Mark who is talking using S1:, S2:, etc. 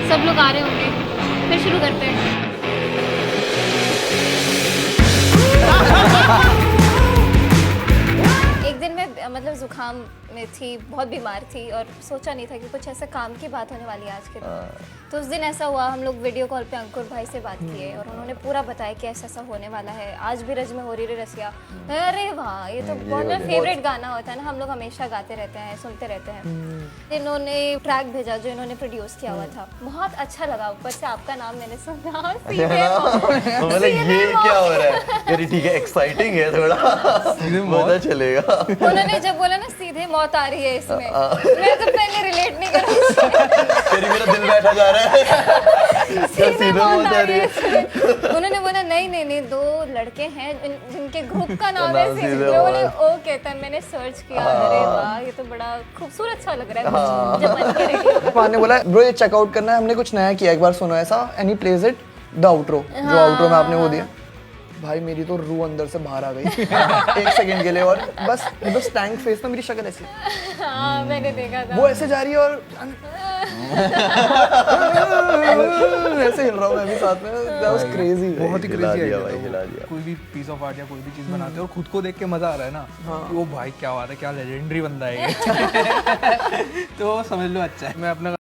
S1: सब लोग आ रहे होंगे, फिर शुरू करते हैं। एक दिन मैं मतलब जुकाम में थी, बहुत बीमार थी और सोचा नहीं था कि कुछ ऐसा काम की बात होने वाली है आज के दिन। तो उस दिन ऐसा हुआ, हम लोग वीडियो कॉल पे अंकुर भाई से बात किए और उन्होंने पूरा बताया कि ऐसा ऐसा होने वाला है। आज भी रज में हो रही रे रसिया, अरे वाह, ये तो बहुत मेरा फेवरेट गाना होता है ना, हम लोग हमेशा गाते रहते हैं, सुनते रहते हैं। इन्होंने ट्रैक भेजा जो इन्होंने प्रोड्यूस किया हुआ था, बहुत अच्छा लगा। ऊपर से आपका नाम मैंने सुना,
S2: मतलब ये क्या हो रहा है यार, ठीक है, एक्साइटिंग है थोड़ा, पता चलेगा।
S1: उन्होंने जब बोला ना सीधे मौत आ रही है इसमें, मैं तो पहले रिलेट नहीं कर रही,
S2: मेरा दिल बैठा जा रहा है,
S1: सीधे मौत आ रही है इसमें। उन्होंने बोला नहीं, दो लड़के हैं जिनके ग्रुप का नाम है सीधे। बोले ओके, तब मैंने सर्च किया, अरे वाह, ये तो बड़ा खूबसूरत सा लग रहा है जब बन के रेडी होगा।
S3: पान ने बोला ब्रो ये चेकआउट करना है, हमने कुछ नया किया, एक बार सुनो ऐसा, and he plays it the outro, जो आउटरो में आपने वो दिया। भाई मेरी तो रूह अंदर से बाहर आ गई एक सेकंड के लिए, और बस टैंक फेस में मेरी शक्ल ऐसी,
S1: हाँ मैंने देखा था,
S3: वो ऐसे जा रही है और ऐसे हिल रहा हूँ मैं भी साथ में। दैट वाज क्रेजी,
S4: बहुत ही क्रेजी है
S2: भाई, हिला दिया।
S4: कोई भी पीस ऑफ आर्ट या कोई भी चीज बनाते हैं और खुद को देख के मजा आ रहा है ना, वो भाई क्या बात है, क्या लेजेंडरी बंदा है ये। तो समझ लो अच्छा है। मैं अपना